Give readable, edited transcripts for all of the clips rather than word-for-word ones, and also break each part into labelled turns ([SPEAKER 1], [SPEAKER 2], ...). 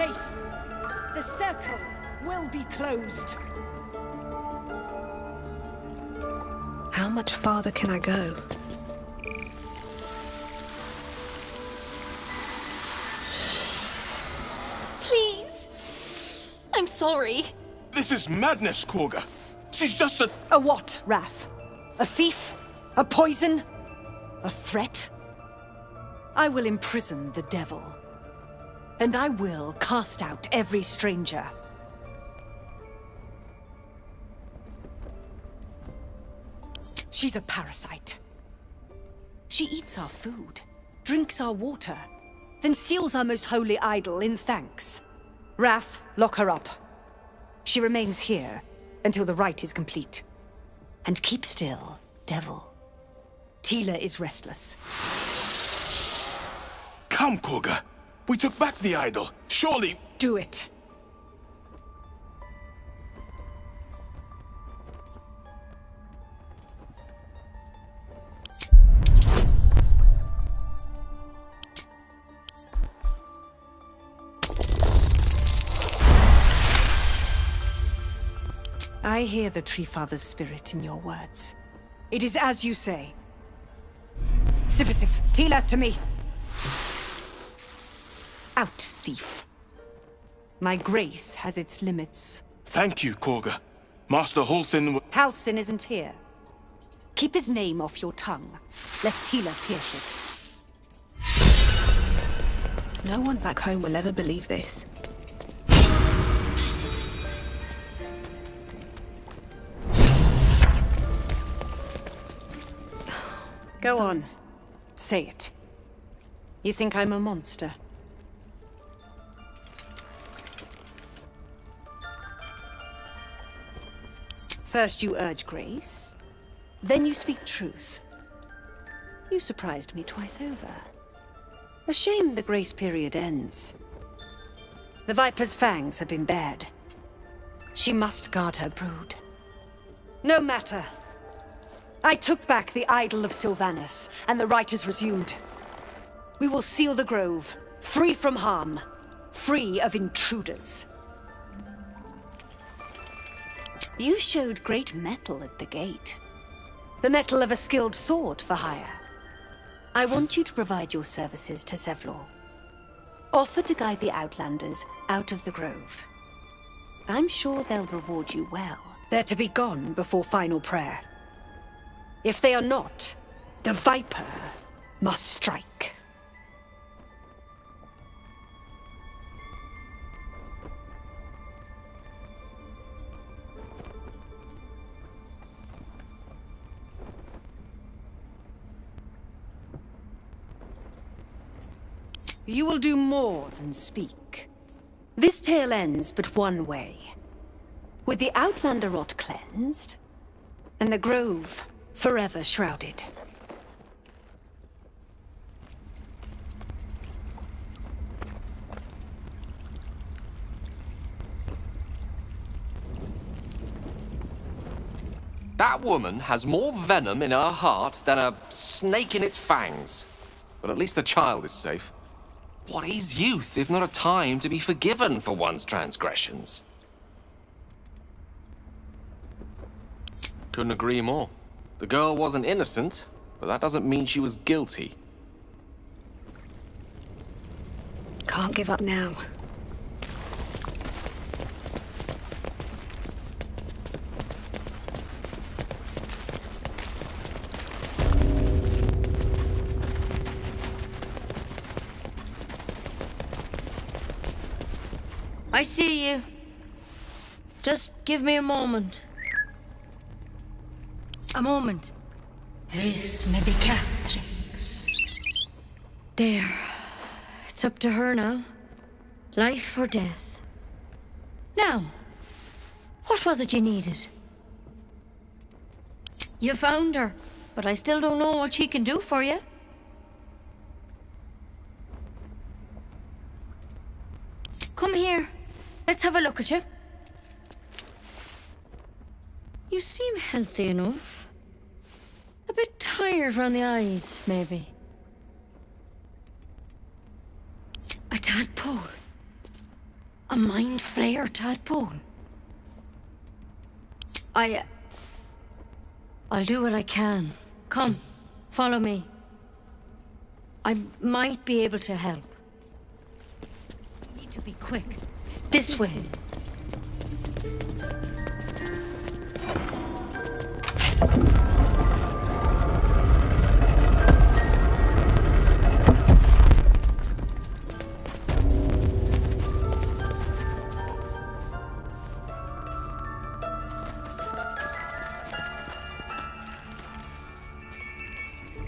[SPEAKER 1] safe. The circle will be closed.
[SPEAKER 2] How much farther can I go?
[SPEAKER 3] Please. I'm sorry.
[SPEAKER 4] This is madness, Korga. She's just a...
[SPEAKER 1] A what, Wrath? A thief? A poison? A threat? I will imprison the devil. And I will cast out every stranger. She's a parasite. She eats our food, drinks our water, then steals our most holy idol in thanks. Wrath, lock her up. She remains here until the rite is complete. And keep still, devil. Tila is restless.
[SPEAKER 4] Come, Korga. We took back the idol. Surely...
[SPEAKER 1] Do it. I hear the Tree Father's spirit in your words. It is as you say. Sifisif, Tila, to me! Out, thief. My grace has its limits.
[SPEAKER 4] Thank you, Korga. Master Halsin...
[SPEAKER 1] Halsin isn't here. Keep his name off your tongue, lest Tila pierce it.
[SPEAKER 2] No one back home will ever believe this.
[SPEAKER 1] Go on. Say it. You think I'm a monster? First you urge grace, then you speak truth. You surprised me twice over. A shame the grace period ends. The Viper's fangs have been bared. She must guard her brood. No matter. I took back the idol of Sylvanus, and the rite is resumed. We will seal the grove, free from harm, free of intruders. You showed great mettle at the gate. The mettle of a skilled sword for hire. I want you to provide your services to Zevlor. Offer to guide the Outlanders out of the grove. I'm sure they'll reward you well. They're to be gone before final prayer. If they are not, the Viper must strike. You will do more than speak. This tale ends but one way. With the Outlander rot cleansed, and the grove forever shrouded.
[SPEAKER 5] That woman has more venom in her heart than a snake in its fangs. But at least the child is safe. What is youth if not a time to be forgiven for one's transgressions? Couldn't agree more. The girl wasn't innocent, but that doesn't mean she was guilty.
[SPEAKER 2] Can't give up now.
[SPEAKER 6] I see you. Just give me a moment. A moment. Vis medicatrix. There. It's up to her now. Life or death. Now, what was it you needed? You found her, but I still don't know what she can do for you. Come here. Let's have a look at you. You seem healthy enough. A bit tired around the eyes, maybe. A tadpole. A mind flayer tadpole? I'll do what I can. Come, follow me. I might be able to help. We need to be quick. This way.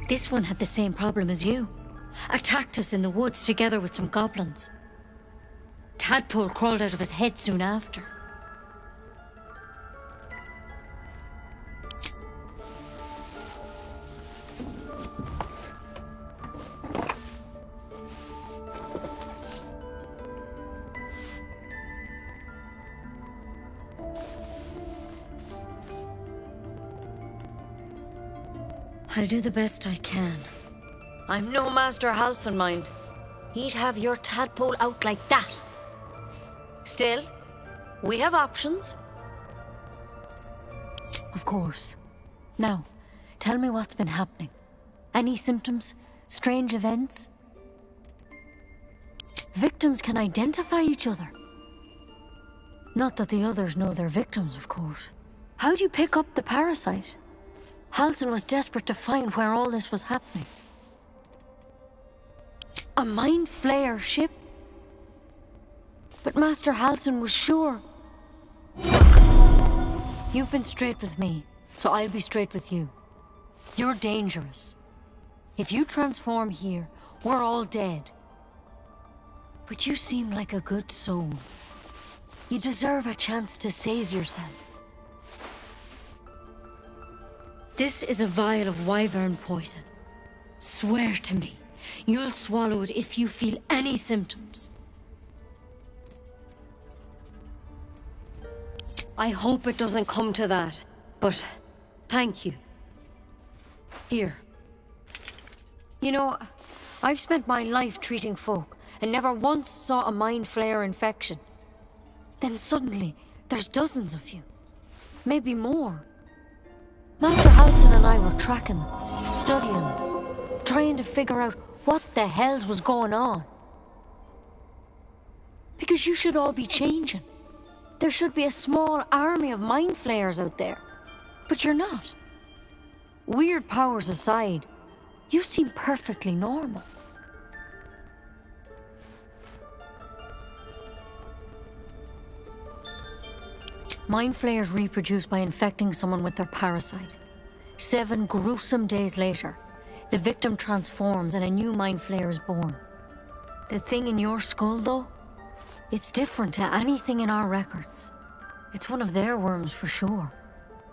[SPEAKER 6] This one had the same problem as you. Attacked us in the woods together with some goblins. Tadpole crawled out of his head soon after. I'll do the best I can. I'm no Master Halsin, mind. He'd have your tadpole out like that. Still, we have options. Of course. Now, tell me what's been happening. Any symptoms? Strange events? Victims can identify each other. Not that the others know they're victims, of course. How'd you pick up the parasite? Halsin was desperate to find where all this was happening. A mind flayer ship? But Master Halsin was sure. You've been straight with me, so I'll be straight with you. You're dangerous. If you transform here, we're all dead. But you seem like a good soul. You deserve a chance to save yourself. This is a vial of wyvern poison. Swear to me, you'll swallow it if you feel any symptoms. I hope it doesn't come to that, but thank you. Here. You know, I've spent my life treating folk and never once saw a mind flayer infection. Then suddenly, there's dozens of you. Maybe more. Master Halsin and I were tracking them, studying them, trying to figure out what the hells was going on. Because you should all be changing. There should be a small army of mind flayers out there. But you're not. Weird powers aside, you seem perfectly normal. Mind flayers reproduce by infecting someone with their parasite. 7 gruesome days later, the victim transforms and a new mind flayer is born. The thing in your skull, though, it's different to anything in our records. It's one of their worms for sure.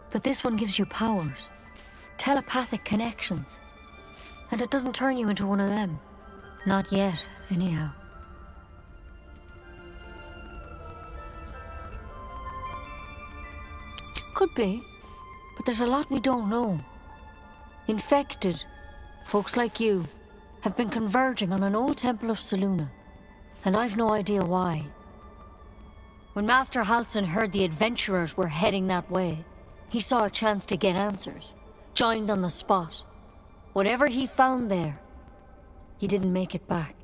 [SPEAKER 6] But this one gives you powers, telepathic connections. And it doesn't turn you into one of them. Not yet, anyhow. Could be, but there's a lot we don't know. Infected, folks like you, have been converging on an old temple of Selûne, and I've no idea why. When Master Halsin heard the adventurers were heading that way, he saw a chance to get answers, joined on the spot. Whatever he found there, he didn't make it back.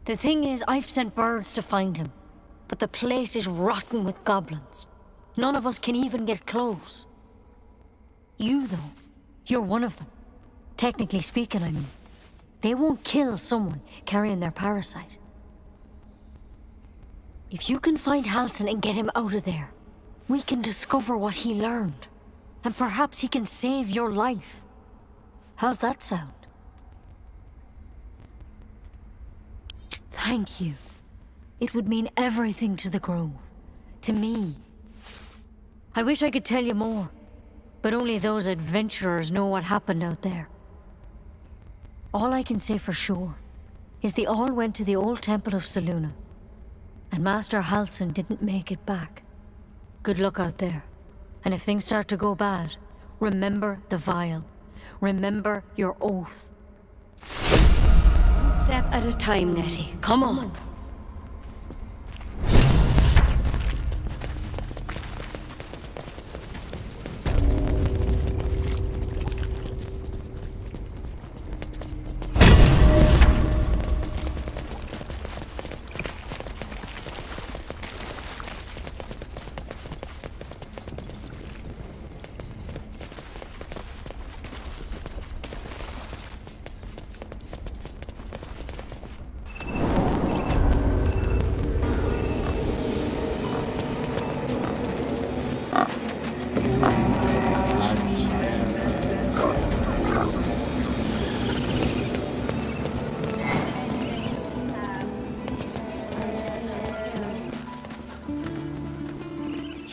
[SPEAKER 6] The thing is, I've sent birds to find him. But the place is rotten with goblins. None of us can even get close. You, though, you're one of them. Technically speaking, I mean. They won't kill someone carrying their parasite. If you can find Halsin and get him out of there, we can discover what he learned. And perhaps he can save your life. How's that sound? Thank you. It would mean everything to the Grove. To me. I wish I could tell you more, but only those adventurers know what happened out there. All I can say for sure is they all went to the old temple of Selûne, and Master Halsin didn't make it back. Good luck out there, and if things start to go bad, remember the vial. Remember your oath. One step at a time, Nettie. Come on.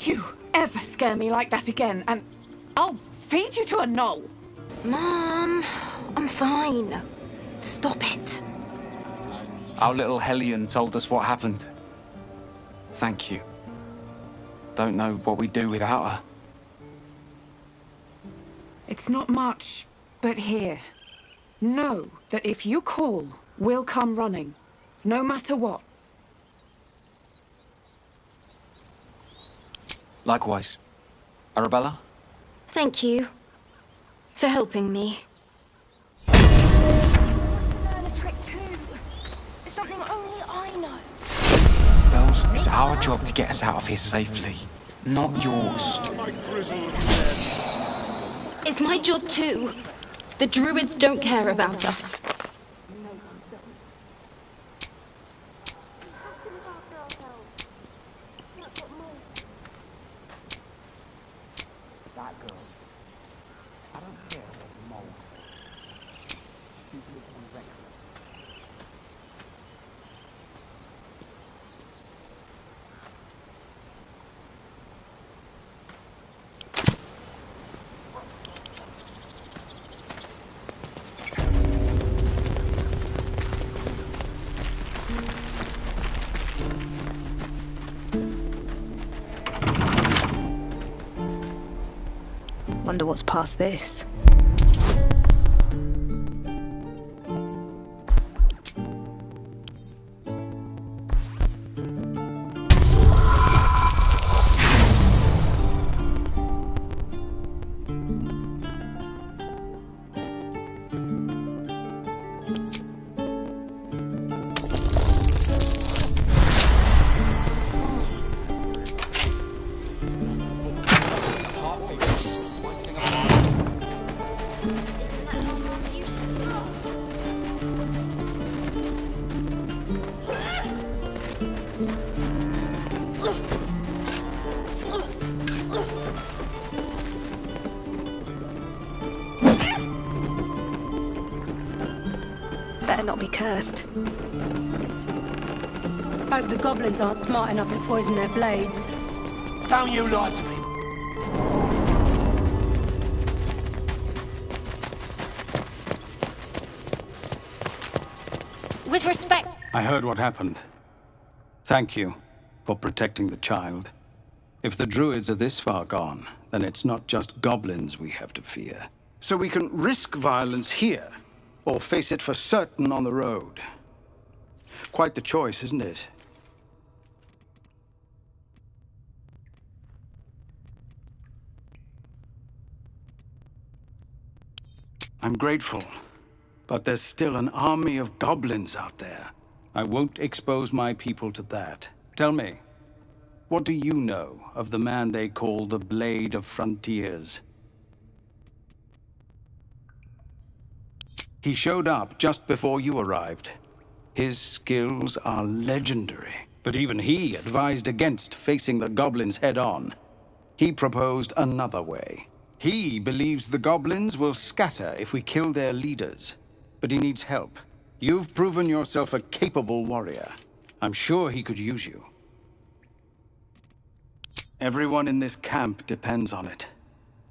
[SPEAKER 3] you ever scare me like that again, and I'll feed you to a knoll.
[SPEAKER 7] Mom, I'm fine. Stop it.
[SPEAKER 8] Our little Hellion told us what happened. Thank you. Don't know what we'd do without her.
[SPEAKER 3] It's not much, but here. Know that if you call, we'll come running. No matter what.
[SPEAKER 8] Likewise. Arabella?
[SPEAKER 7] Thank you for helping me.
[SPEAKER 9] Learn a trick too. It's something only I know.
[SPEAKER 8] Bells, it's our job to get us out of here safely, not yours.
[SPEAKER 7] It's my job too. The druids don't care about us.
[SPEAKER 2] Wonder what's past this. Better not be cursed.
[SPEAKER 9] Hope the goblins aren't smart enough to poison their blades.
[SPEAKER 4] Don't you lie to me.
[SPEAKER 9] With respect.
[SPEAKER 10] I heard what happened. Thank you for protecting the child. If the druids are this far gone, then it's not just goblins we have to fear. So we can risk violence here, or face it for certain on the road. Quite the choice, isn't it? I'm grateful, but there's still an army of goblins out there. I won't expose my people to that. Tell me, what do you know of the man they call the Blade of Frontiers? He showed up just before you arrived. His skills are legendary, but even he advised against facing the goblins head-on. He proposed another way. He believes the goblins will scatter if we kill their leaders, but he needs help. You've proven yourself a capable warrior. I'm sure he could use you. Everyone in this camp depends on it.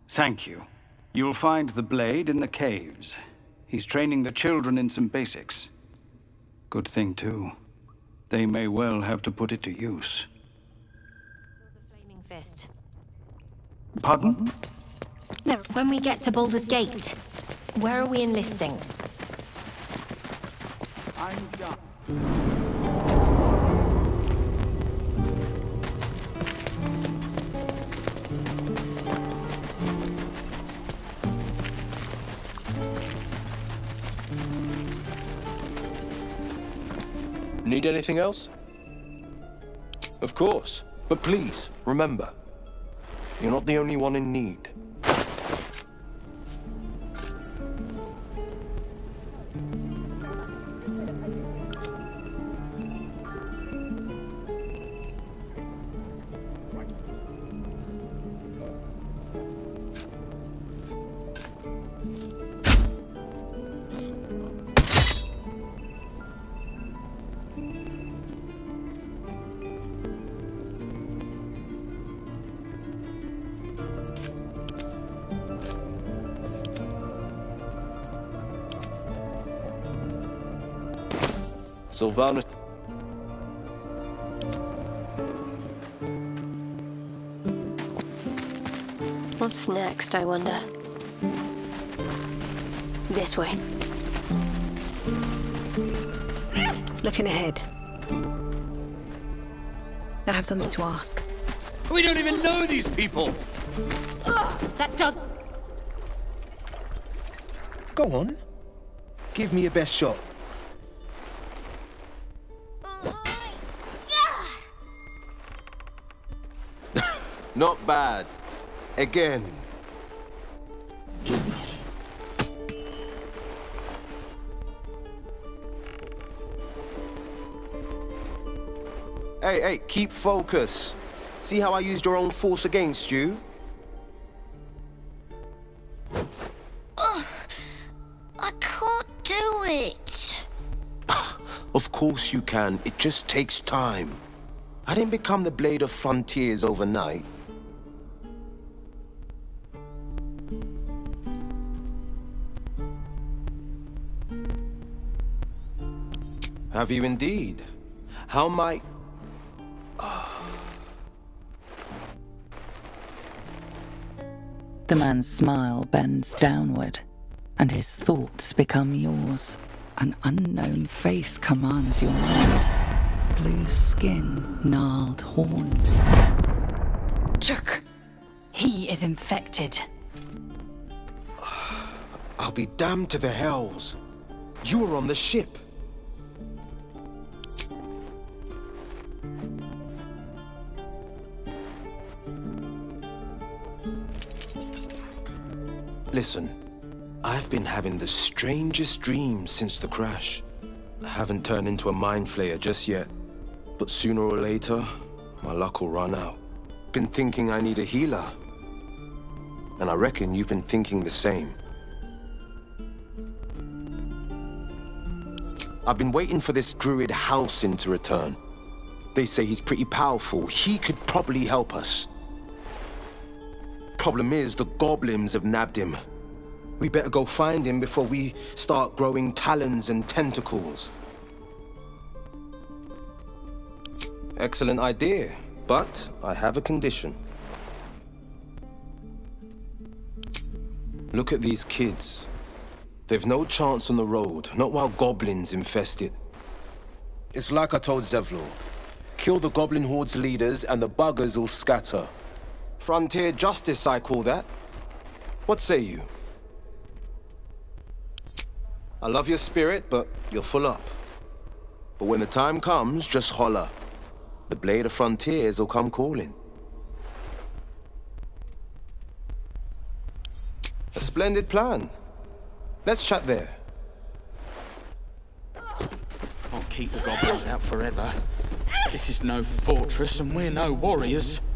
[SPEAKER 10] Thank you. You'll find the blade in the caves. He's training the children in some basics. Good thing, too. They may well have to put it to use.
[SPEAKER 9] The flaming fist.
[SPEAKER 10] Pardon?
[SPEAKER 9] No, when we get to Baldur's Gate, where are we enlisting?
[SPEAKER 10] I'm done.
[SPEAKER 11] Need anything else? Of course, but please, remember, you're not the only one in need. Sylvanas.
[SPEAKER 9] What's next, I wonder? This way.
[SPEAKER 2] Looking ahead. I have something to ask.
[SPEAKER 4] We don't even know these people!
[SPEAKER 7] That does...
[SPEAKER 11] Go on. Give me your best shot. Not bad. Again. Hey, keep focus. See how I used your own force against you?
[SPEAKER 9] I can't do it.
[SPEAKER 11] Of course you can. It just takes time. I didn't become the Blade of Frontiers overnight. Have you indeed? How might...
[SPEAKER 12] The man's smile bends downward, and his thoughts become yours. An unknown face commands your mind. Blue skin, gnarled horns.
[SPEAKER 13] Chuck! He is infected.
[SPEAKER 11] I'll be damned to the hells. You were on the ship. Listen, I've been having the strangest dreams since the crash. I haven't turned into a mind flayer just yet, but sooner or later, my luck will run out. Been thinking I need a healer, and I reckon you've been thinking the same. I've been waiting for this druid Halcyon to return. They say he's pretty powerful. He could probably help us. Problem is, the goblins have nabbed him. We better go find him before we start growing talons and tentacles. Excellent idea, but I have a condition. Look at these kids. They've no chance on the road, not while goblins infest it. It's like I told Zevlor. Kill the goblin horde's leaders and the buggers will scatter. Frontier justice, I call that. What say you? I love your spirit, but you're full up. But when the time comes, just holler. The Blade of Frontiers will come calling. A splendid plan. Let's chat there.
[SPEAKER 14] Can't keep the goblins out forever. This is no fortress and we're no warriors.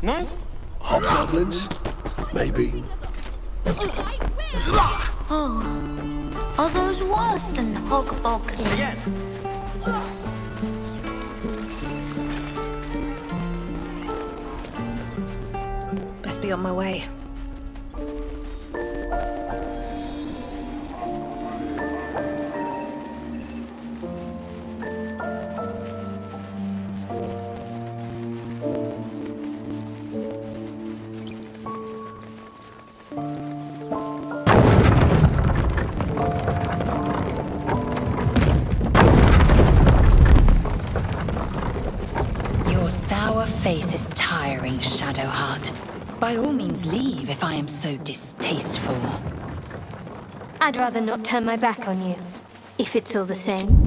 [SPEAKER 4] No? Hobgoblins? Maybe.
[SPEAKER 9] Oh, are those worse than hoggoblins?
[SPEAKER 14] Yes.
[SPEAKER 2] Best be on my way.
[SPEAKER 13] Your sour face is tiring, Shadowheart. By all means leave if I am so distasteful.
[SPEAKER 9] I'd rather not turn my back on you, if it's all the same.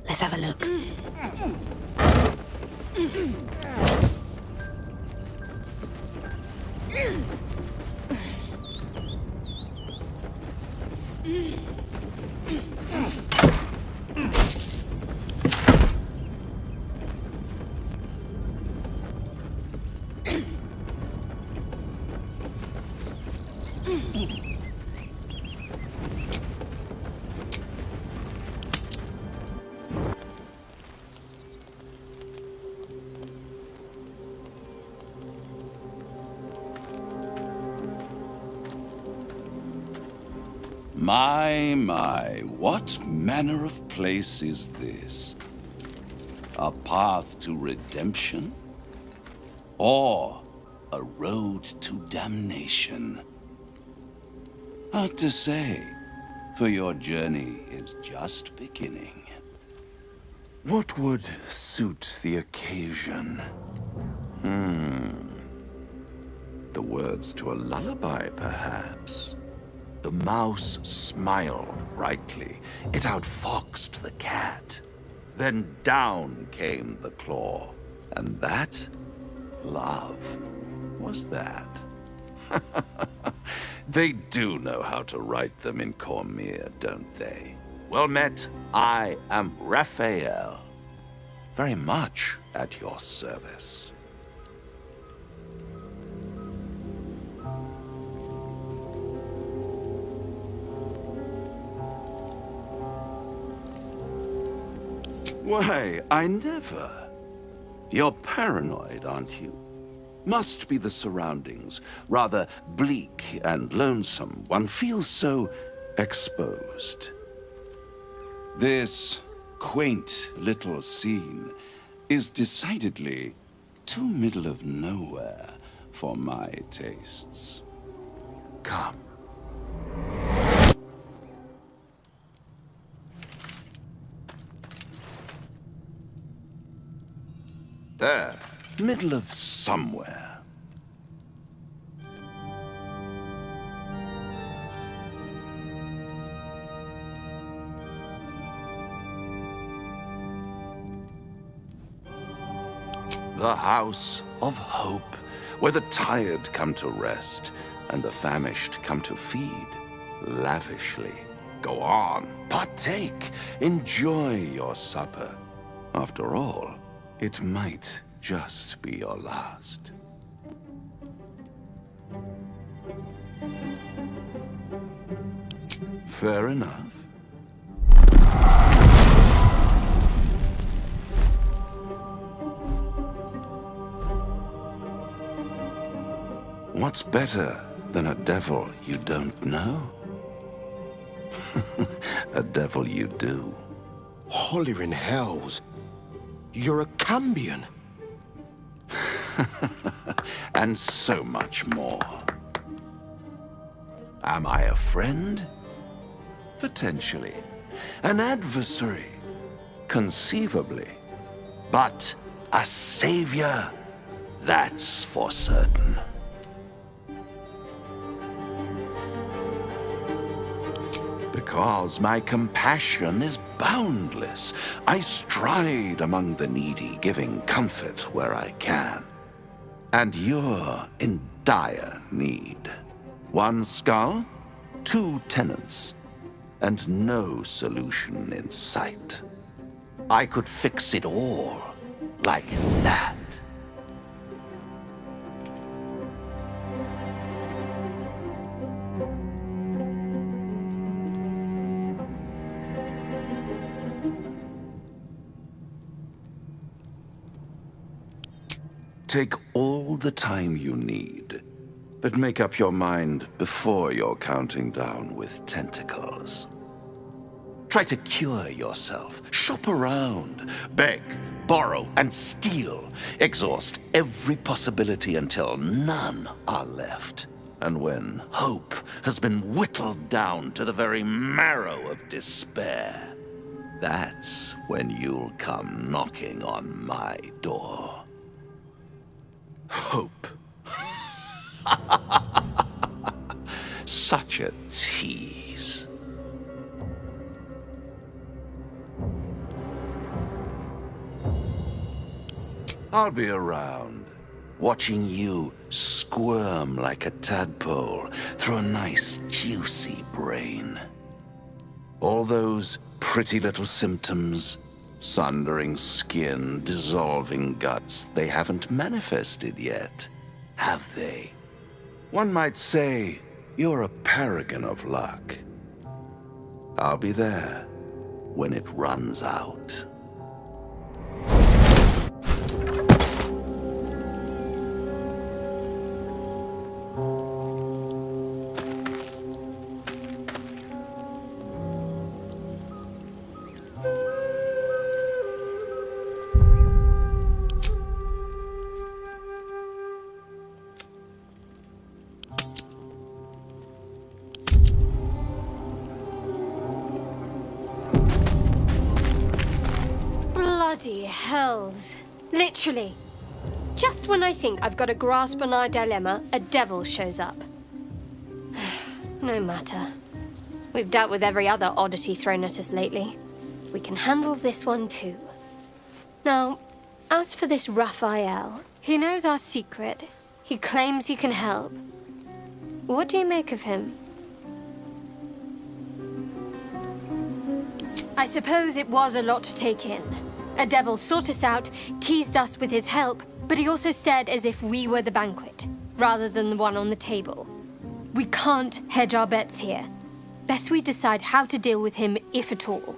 [SPEAKER 2] Let's have a look.
[SPEAKER 15] My, what manner of place is this? A path to redemption? Or a road to damnation? Hard to say, for your journey is just beginning. What would suit the occasion? The words to a lullaby, perhaps? The mouse smiled brightly. It outfoxed the cat. Then down came the claw. And that? Love. Was that? They do know how to write them in Cormier, don't they? Well met, I am Raphael. Very much at your service. Why, I never. You're paranoid, aren't you? Must be the surroundings. Rather bleak and lonesome. One feels so exposed. This quaint little scene is decidedly too middle of nowhere for my tastes. Come. There, middle of somewhere. The House of Hope, where the tired come to rest and the famished come to feed lavishly. Go on, partake, enjoy your supper. After all, it might just be your last. Fair enough. What's better than a devil you don't know? A devil you do.
[SPEAKER 11] Holy in hells. You're a Cambion.
[SPEAKER 15] And so much more. Am I a friend? Potentially. An adversary? Conceivably. But a savior? That's for certain. Because my compassion is boundless. I stride among the needy, giving comfort where I can. And you're in dire need. One skull, 2 tenants, and no solution in sight. I could fix it all, like that. Take all the time you need, but make up your mind before you're counting down with tentacles. Try to cure yourself, shop around, beg, borrow, and steal. Exhaust every possibility until none are left. And when hope has been whittled down to the very marrow of despair, that's when you'll come knocking on my door. Hope. Such a tease. I'll be around, watching you squirm like a tadpole through a nice, juicy brain. All those pretty little symptoms, sundering skin, dissolving guts, they haven't manifested yet, have they? One might say you're a paragon of luck. I'll be there when it runs out.
[SPEAKER 9] Bloody hells. Literally. Just when I think I've got a grasp on our dilemma, a devil shows up. No matter. We've dealt with every other oddity thrown at us lately. We can handle this one too. Now, as for this Raphael, he knows our secret. He claims he can help. What do you make of him? I suppose it was a lot to take in. A devil sought us out, teased us with his help, but he also stared as if we were the banquet, rather than the one on the table. We can't hedge our bets here. Best we decide how to deal with him, if at all.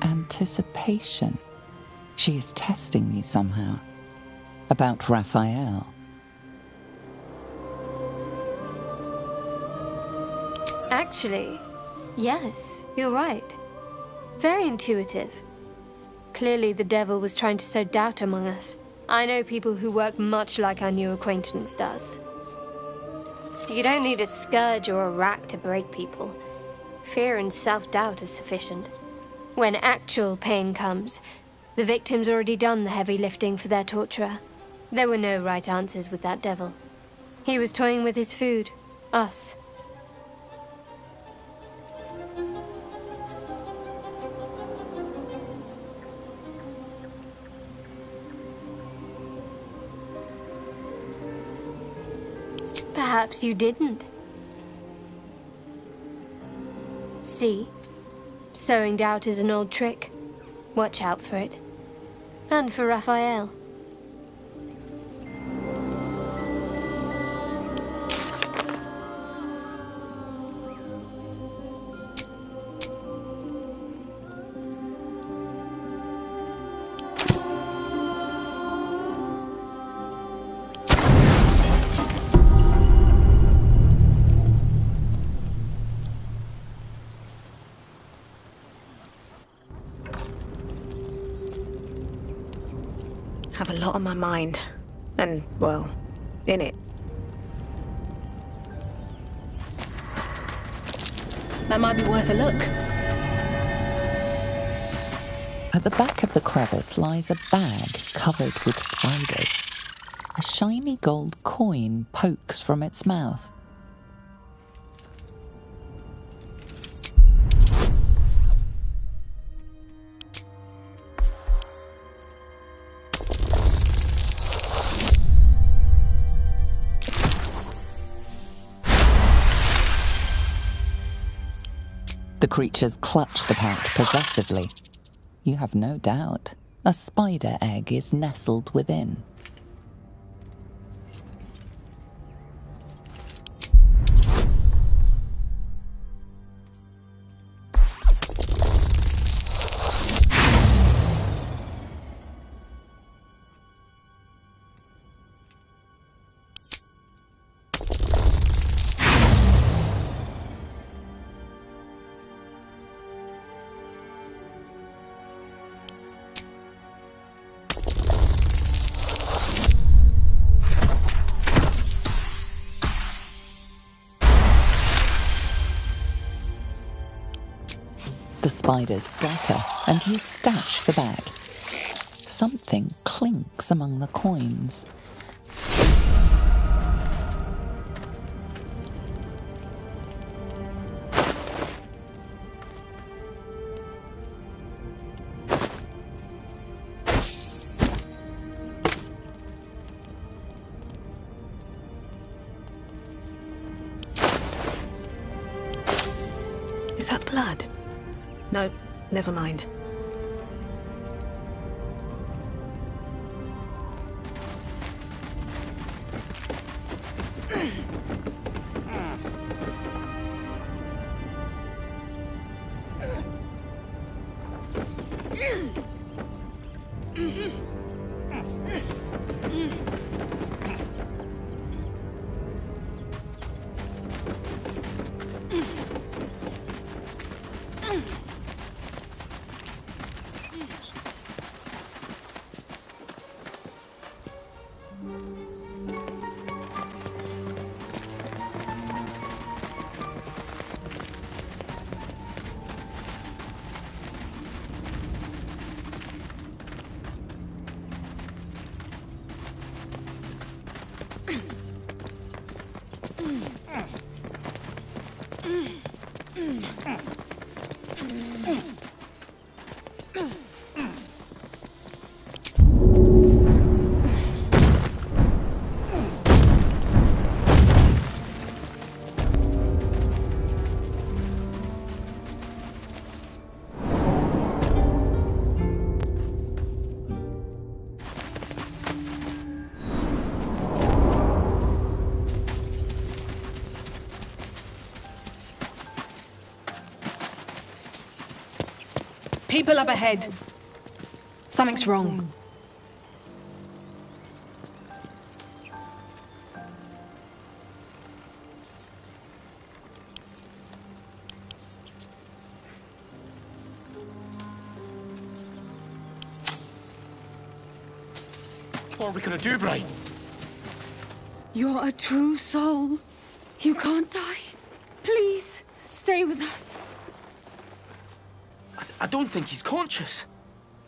[SPEAKER 12] Anticipation. She is testing me somehow. About Raphael.
[SPEAKER 9] Actually, yes, you're right. Very intuitive. Clearly the devil was trying to sow doubt among us. I know people who work much like our new acquaintance does. You don't need a scourge or a rack to break people. Fear and self-doubt is sufficient. When actual pain comes, the victim's already done the heavy lifting for their torturer. There were no right answers with that devil. He was toying with his food, us. Perhaps you didn't. See? Sowing doubt is an old trick. Watch out for it. And for Raphael.
[SPEAKER 2] Have a lot on my mind. And, well, in it.
[SPEAKER 3] That might be worth a look.
[SPEAKER 12] At the back of the crevice lies a bag covered with spiders. A shiny gold coin pokes from its mouth. The creatures clutch the pack possessively. You have no doubt a spider egg is nestled within. The spiders scatter, and you stash the bag. Something clinks among the coins.
[SPEAKER 2] Is that blood? No, never mind.
[SPEAKER 16] People up ahead. Something's wrong.
[SPEAKER 4] What are we gonna do, Brian?
[SPEAKER 3] You're a true soul. You can't die. Please, stay with us.
[SPEAKER 17] I don't think he's conscious.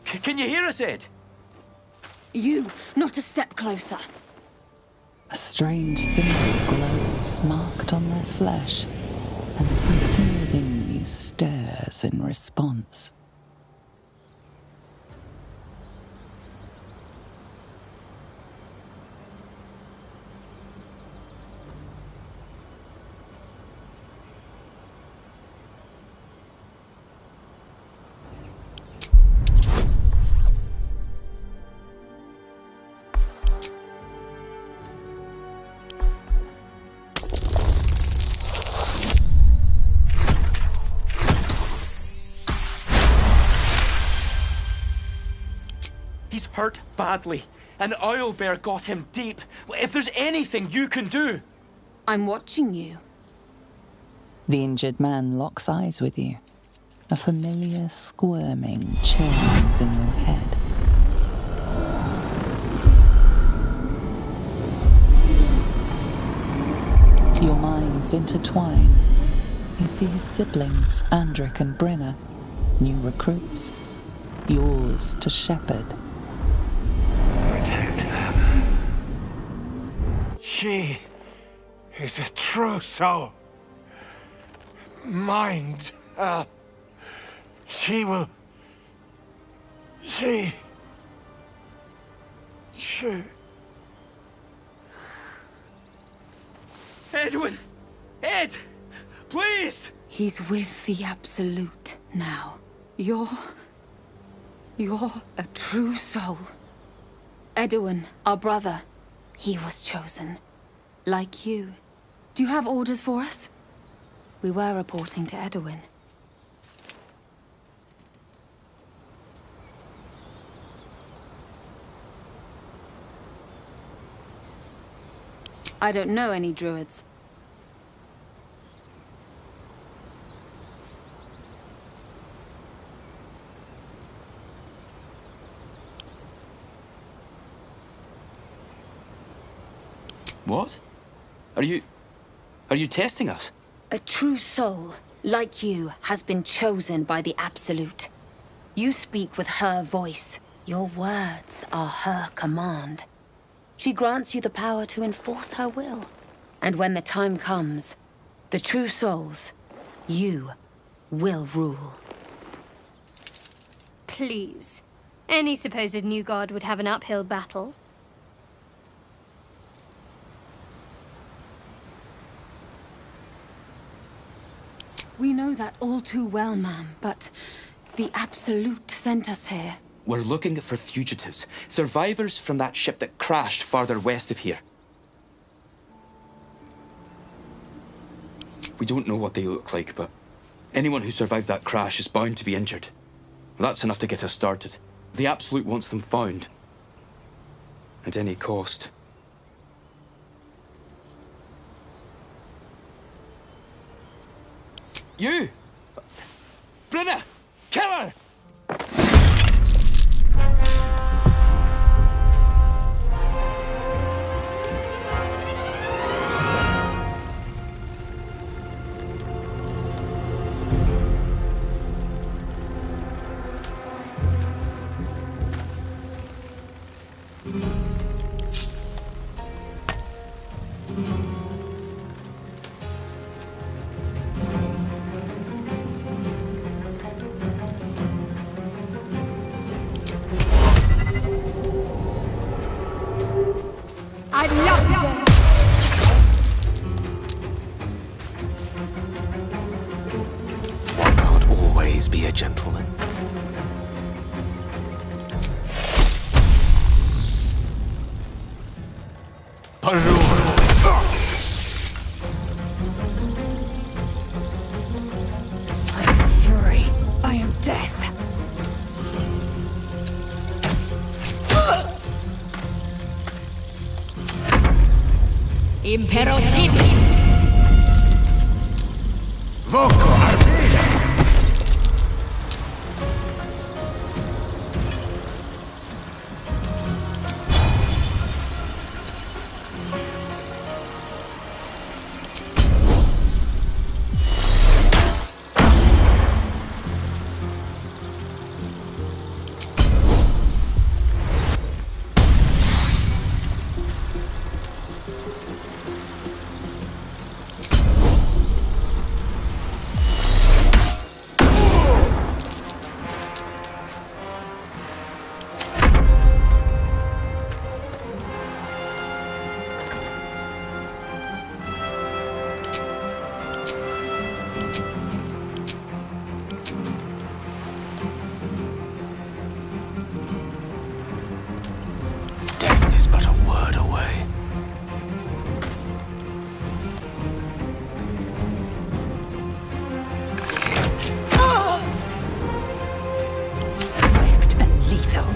[SPEAKER 17] Can you hear us, Ed?
[SPEAKER 3] You, not a step closer.
[SPEAKER 12] A strange symbol glows, marked on their flesh, and something within you stirs in response.
[SPEAKER 17] He's hurt badly. An owlbear got him deep. If there's anything you can do...
[SPEAKER 3] I'm watching you.
[SPEAKER 12] The injured man locks eyes with you. A familiar squirming churns in your head. Your minds intertwine. You see his siblings, Andric and Brenna, new recruits, yours to shepherd.
[SPEAKER 18] Protect them. She is a true soul. Mind her. She will... She...
[SPEAKER 17] Edwin! Ed! Please!
[SPEAKER 3] He's with the Absolute now. You're a true soul. Edwin, our brother, he was chosen. Like you. Do you have orders for us? We were reporting to Edwin. I don't know any druids.
[SPEAKER 17] What? Are you testing us?
[SPEAKER 3] A true soul like you, has been chosen by the Absolute. You speak with her voice. Your words are her command. She grants you the power to enforce her will. And when the time comes, the true souls, you will rule.
[SPEAKER 9] Please. Any supposed new god would have an uphill battle.
[SPEAKER 3] We know that all too well, ma'am, but the Absolute sent us here.
[SPEAKER 17] We're looking for fugitives, survivors from that ship that crashed farther west of here. We don't know what they look like, but anyone who survived that crash is bound to be injured. That's enough to get us started. The Absolute wants them found. At any cost. You! Brenna! Kill her!
[SPEAKER 7] I love you, Dad.
[SPEAKER 5] One can't always be a gentleman.
[SPEAKER 13] I am fury. I am death.
[SPEAKER 7] Imperativo.
[SPEAKER 18] Voco Armida!
[SPEAKER 5] Death is but a word away.
[SPEAKER 13] Swift and lethal.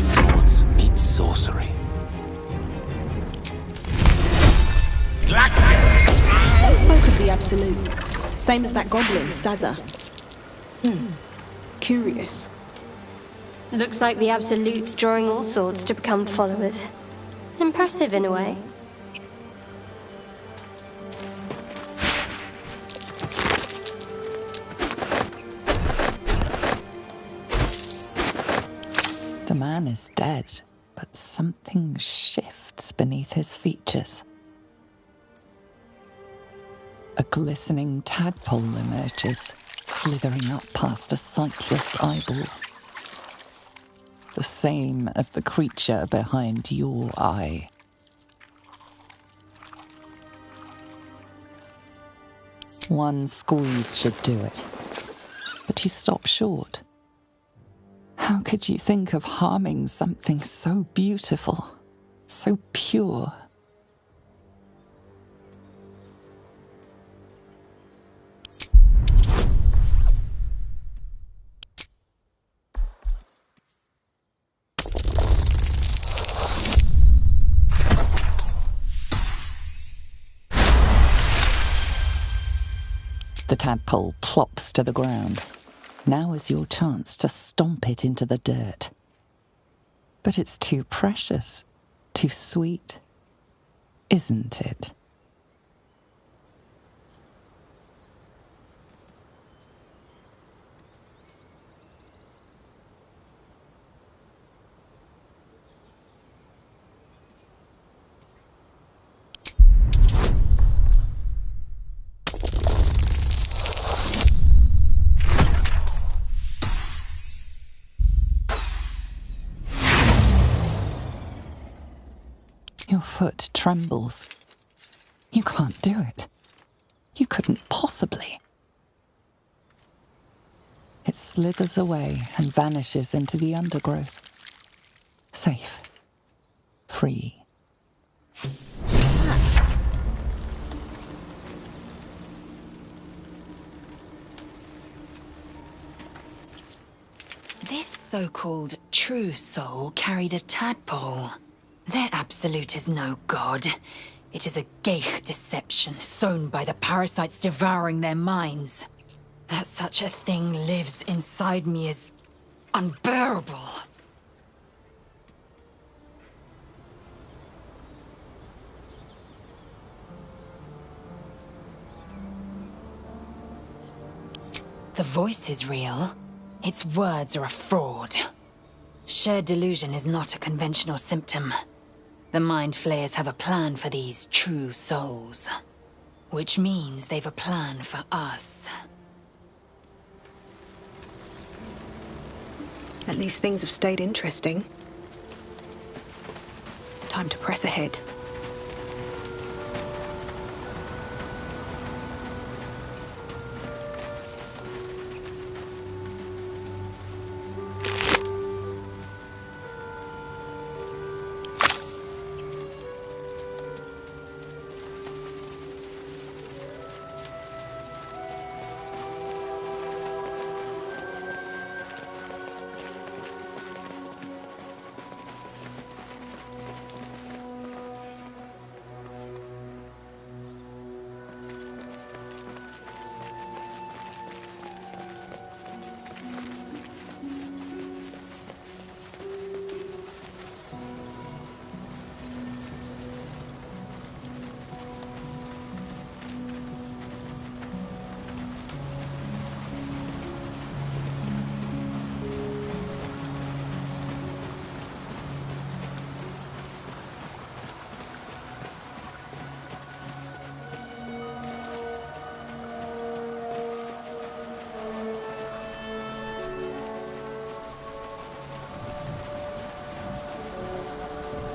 [SPEAKER 5] Swords meet sorcery.
[SPEAKER 2] I spoke of the Absolute. Same as that goblin, Sazza. Curious.
[SPEAKER 9] Looks like the Absolute's drawing all sorts to become followers. Impressive in a way.
[SPEAKER 12] The man is dead, but something shifts beneath his features. A glistening tadpole emerges, slithering up past a sightless eyeball. the same as the creature behind your eye. One squeeze should do it, but you stop short. How could you think of harming something so beautiful, so pure? The tadpole plops to the ground. Now is your chance to stomp it into the dirt. But it's too precious, too sweet, isn't it? Your foot trembles. You can't do it. You couldn't possibly. It slithers away and vanishes into the undergrowth. Safe. Free.
[SPEAKER 13] This so-called true soul carried a tadpole. Their absolute is no god. It is a geich deception sown by the parasites devouring their minds. That such a thing lives inside me is unbearable. The voice is real. Its words are a fraud. Shared delusion is not a conventional symptom. The Mind Flayers have a plan for these true souls. Which means they've a plan for us.
[SPEAKER 2] At least things have stayed interesting. Time to press ahead.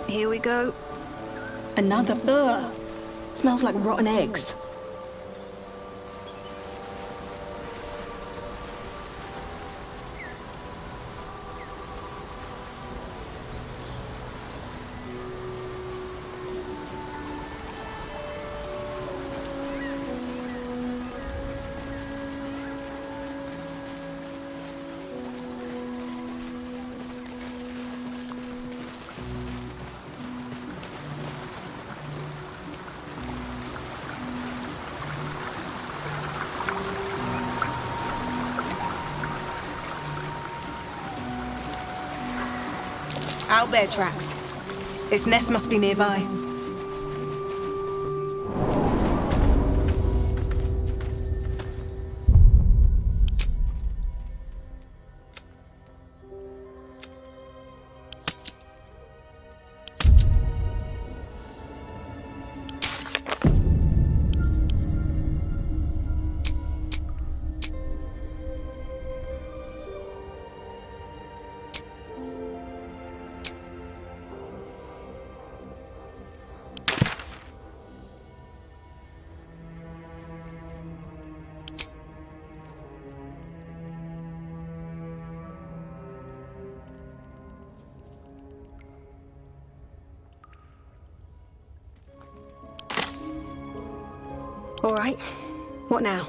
[SPEAKER 2] Here we go.
[SPEAKER 16] Another. Ugh. Smells like rotten eggs.
[SPEAKER 2] Owlbear tracks. Its nest must be nearby.
[SPEAKER 16] All right. What now?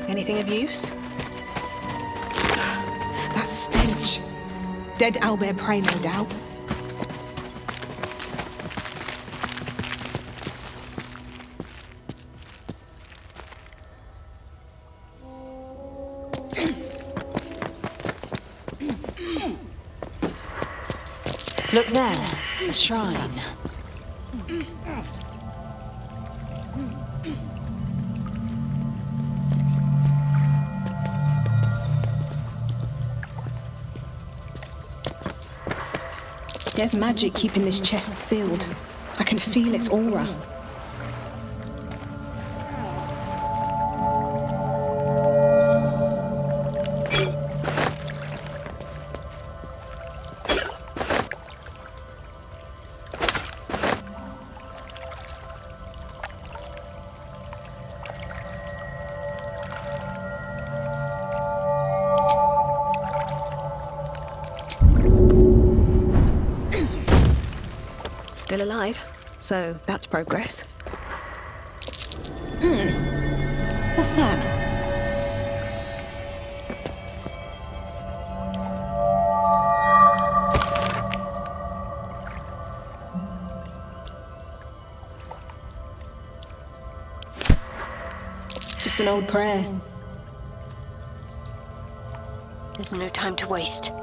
[SPEAKER 16] Anything of use? That stench. Dead owlbear prey, no doubt.
[SPEAKER 13] Look there, a shrine.
[SPEAKER 16] There's magic keeping this chest sealed. I can feel its aura. Still alive, so that's progress. What's that? Just an old prayer.
[SPEAKER 9] There's no time to waste.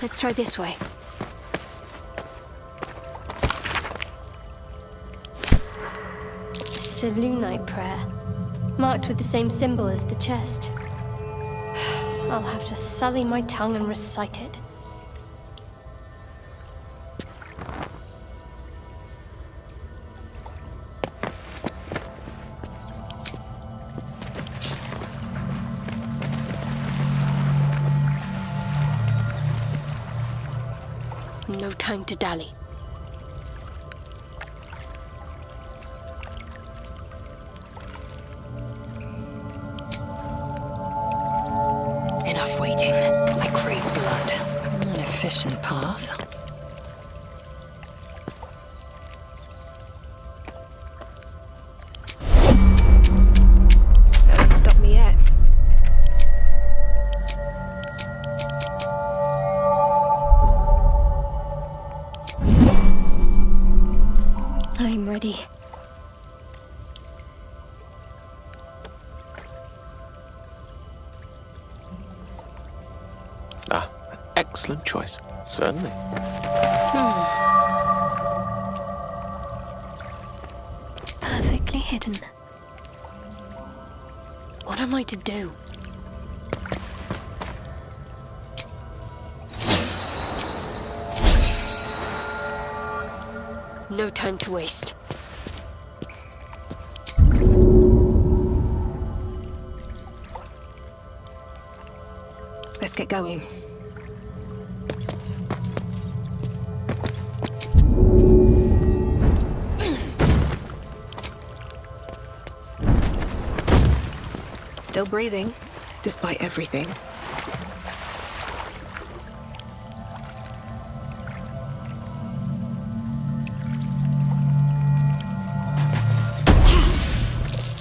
[SPEAKER 9] Let's try this way. Selûnite prayer, marked with the same symbol as the chest. I'll have to sully my tongue and recite it. No time to dally.
[SPEAKER 13] Enough waiting. I crave blood. An efficient path.
[SPEAKER 16] No one stopped me yet.
[SPEAKER 9] I'm ready.
[SPEAKER 4] Ah, excellent choice. Certainly.
[SPEAKER 9] Perfectly hidden. What am I to do? No time to waste.
[SPEAKER 16] Let's get going. Still breathing, despite everything.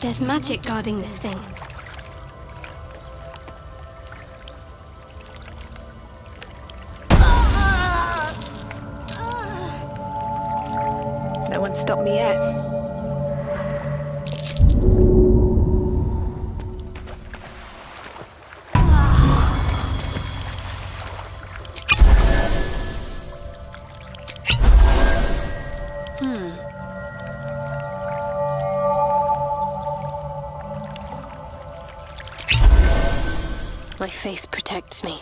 [SPEAKER 9] There's magic guarding this thing.
[SPEAKER 16] No one stopped me yet.
[SPEAKER 9] My faith protects me.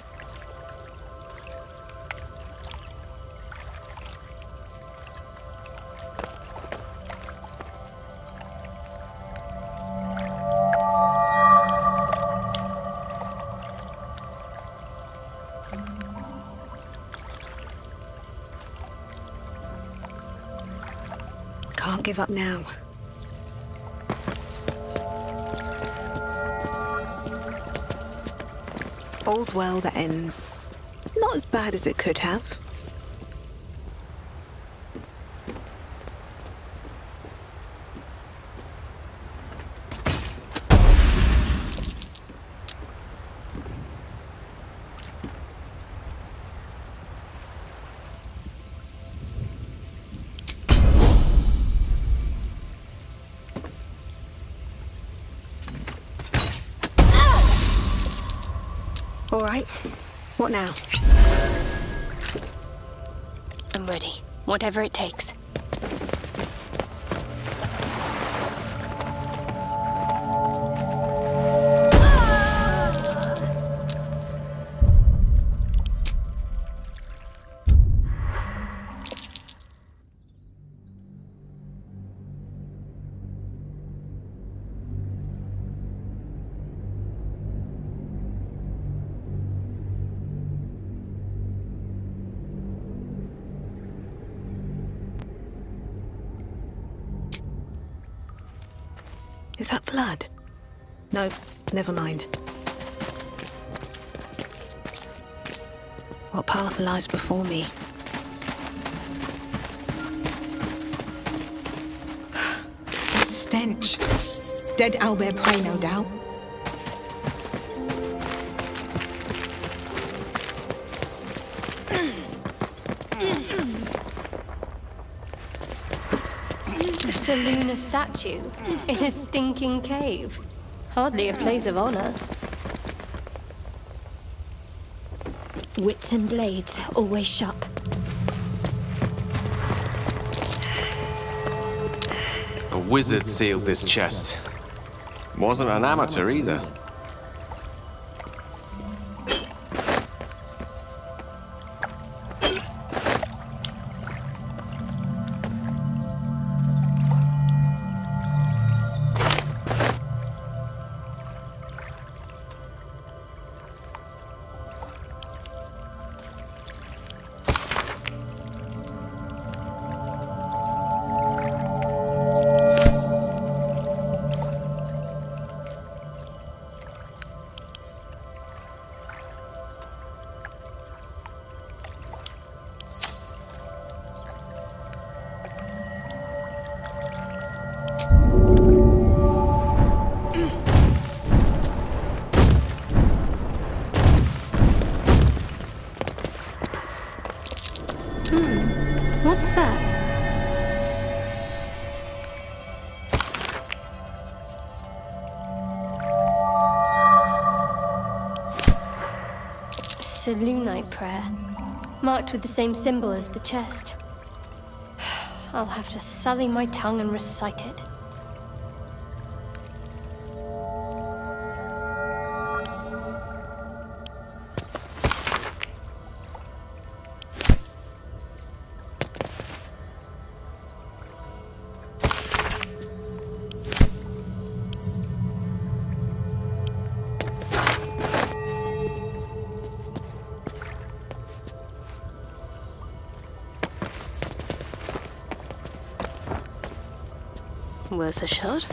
[SPEAKER 16] Can't give up now. All's well that ends not as bad as it could have. All right. What now?
[SPEAKER 9] I'm ready. Whatever it takes.
[SPEAKER 16] Is that blood? No, never mind. What path lies before me? The stench. Dead owlbear prey, no doubt.
[SPEAKER 9] A Seluna statue in a stinking cave. Hardly a place of honor. Wits and blades, always sharp.
[SPEAKER 5] A wizard sealed this chest. Wasn't an amateur either.
[SPEAKER 9] What's that? A Selunite prayer, marked with the same symbol as the chest. I'll have to sully my tongue and recite it. Worth a shot?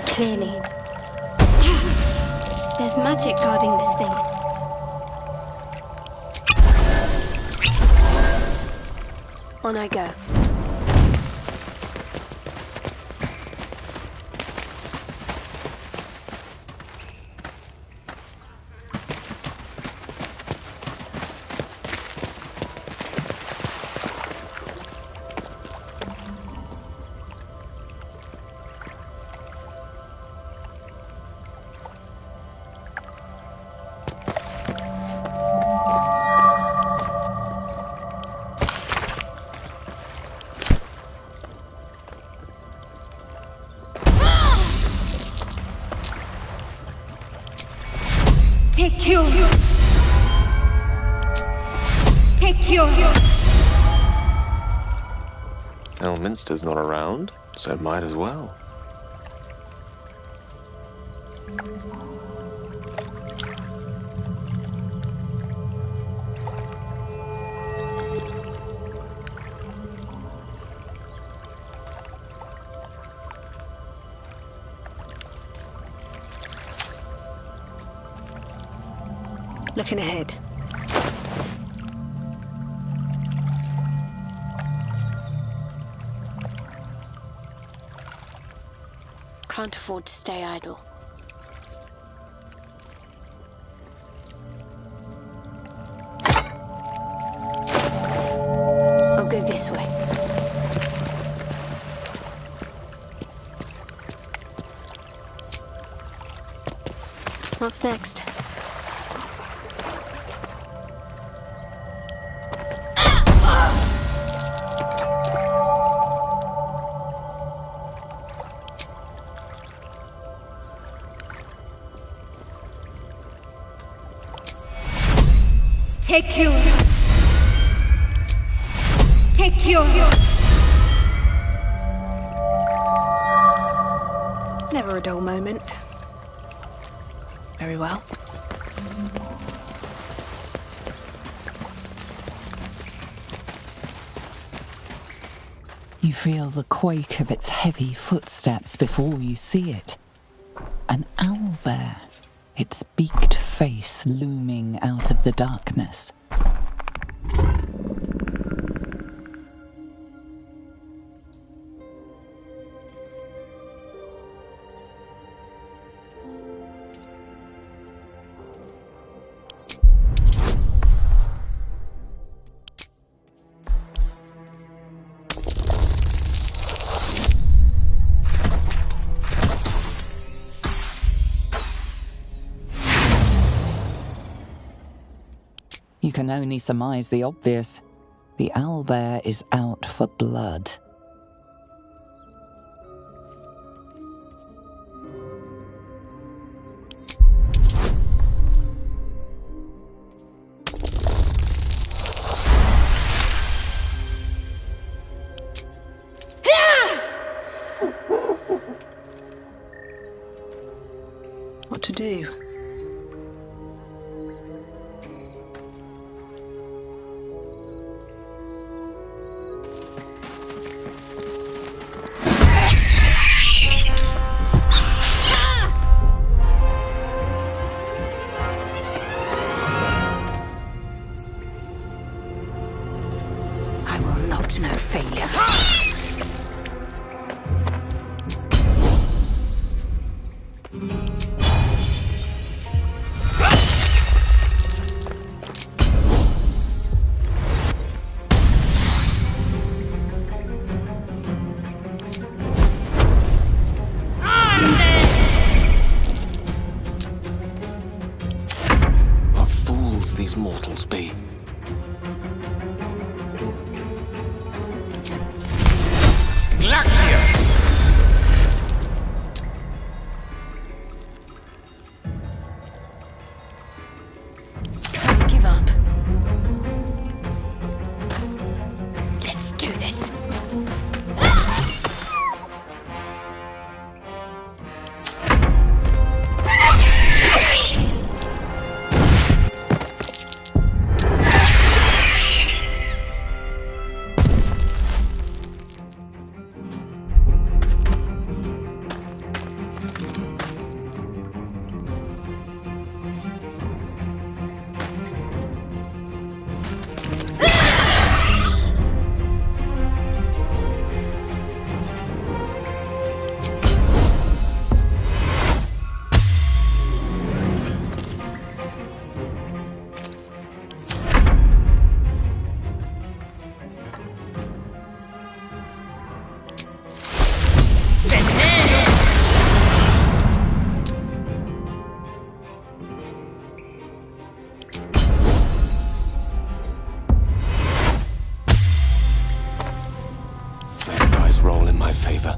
[SPEAKER 9] Clearly. There's magic guarding this thing. On I go.
[SPEAKER 7] cure. Take cure.
[SPEAKER 5] Elminster's not around, so might as well.
[SPEAKER 16] Looking ahead.
[SPEAKER 9] Can't afford to stay idle. I'll go this way. What's next?
[SPEAKER 7] Take cure. Take cure.
[SPEAKER 16] Never a dull moment. Very well.
[SPEAKER 12] You feel the quake of its heavy footsteps before you see it. An owlbear, its beaked face looming out of the darkness. You can only surmise the obvious. The owlbear is out for blood.
[SPEAKER 16] What to do?
[SPEAKER 3] No failure.
[SPEAKER 5] What fools these mortals be.
[SPEAKER 3] Can't give up. Let's do this.
[SPEAKER 5] Roll in my favor.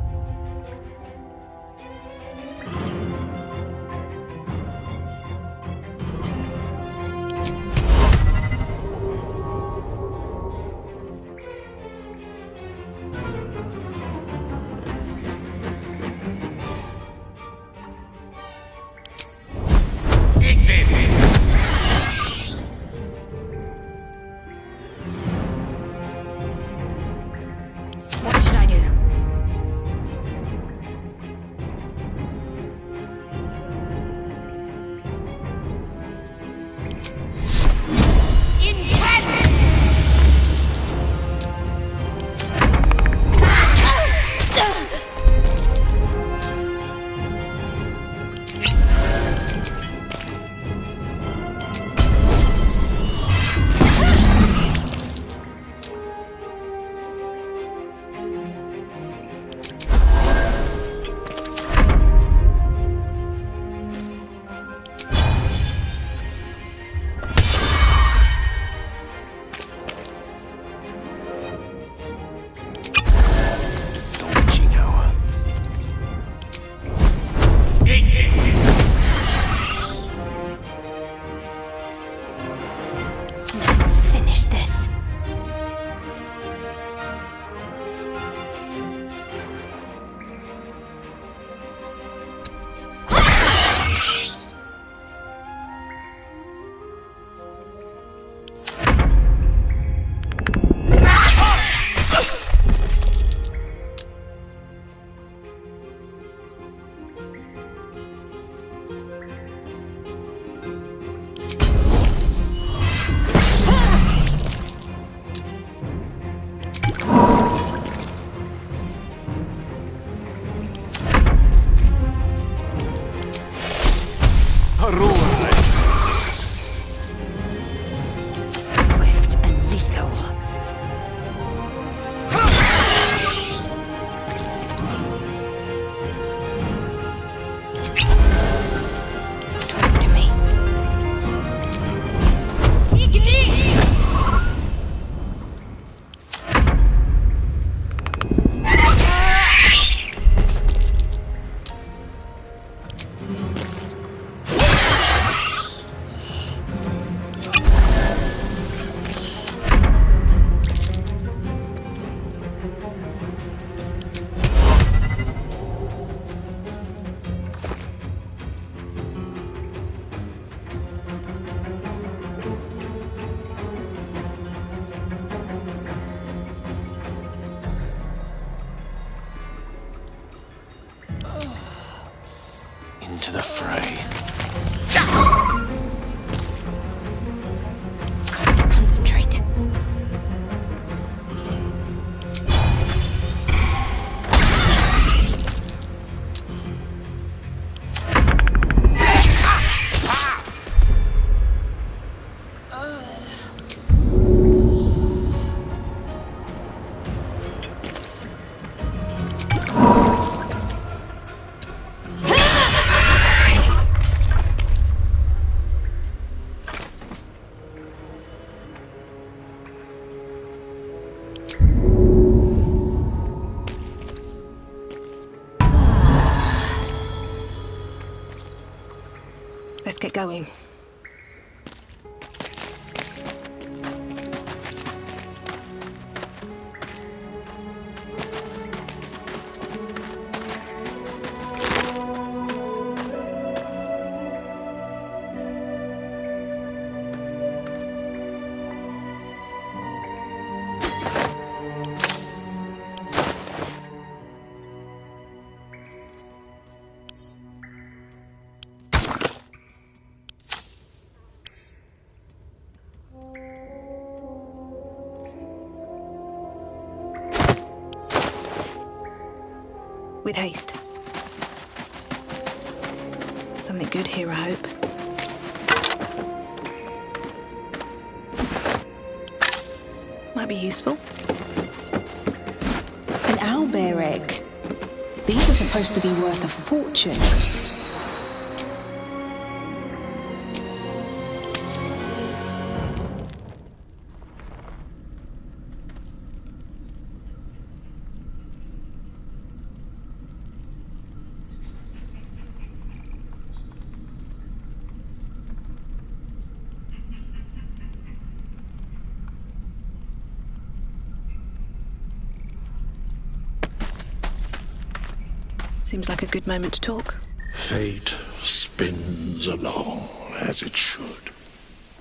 [SPEAKER 18] to the fray.
[SPEAKER 3] Concentrate.
[SPEAKER 16] Let's get going. With haste. Something good here, I hope. Might be useful. An owlbear egg. These are supposed to be worth a fortune. Seems like a good moment to talk.
[SPEAKER 18] Fate spins along as it should.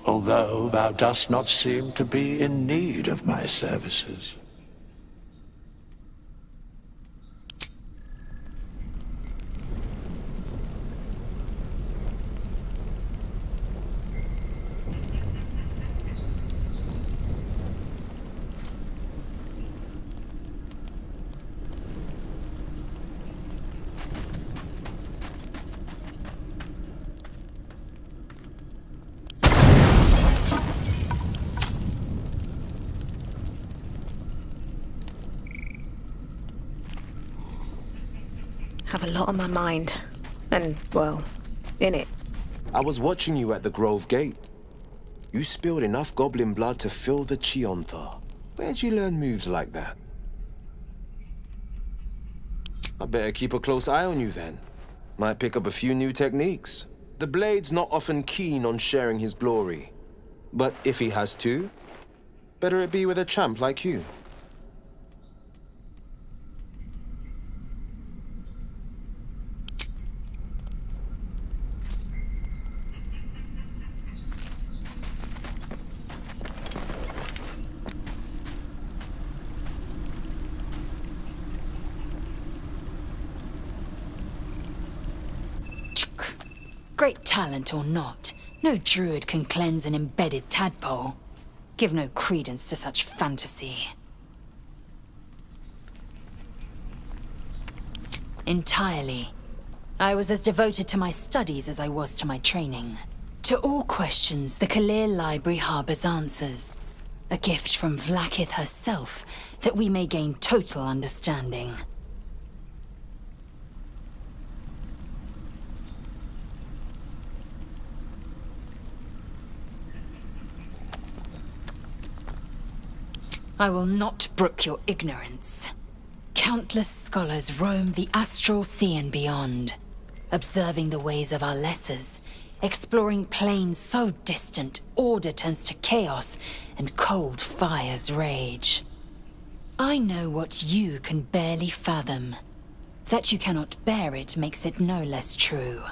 [SPEAKER 18] Although thou dost not seem to be in need of my services.
[SPEAKER 16] Have a lot on my mind. And, well, in it.
[SPEAKER 11] I was watching you at the Grove Gate. You spilled enough goblin blood to fill the Chiontha. Where'd you learn moves like that? I better keep a close eye on you then. Might pick up a few new techniques. The Blade's not often keen on sharing his glory. But if he has to, better it be with a champ like you.
[SPEAKER 13] Great talent or not, no druid can cleanse an embedded tadpole. Give no credence to such fantasy. Entirely. I was as devoted to my studies as I was to my training. To all questions, the Kalir Library harbors answers. A gift from Vlaakith herself, that we may gain total understanding. I will not brook your ignorance. Countless scholars roam the astral sea and beyond, observing the ways of our lessers, exploring planes so distant order turns to chaos and cold fires rage. I know what you can barely fathom. That you cannot bear it makes it no less true.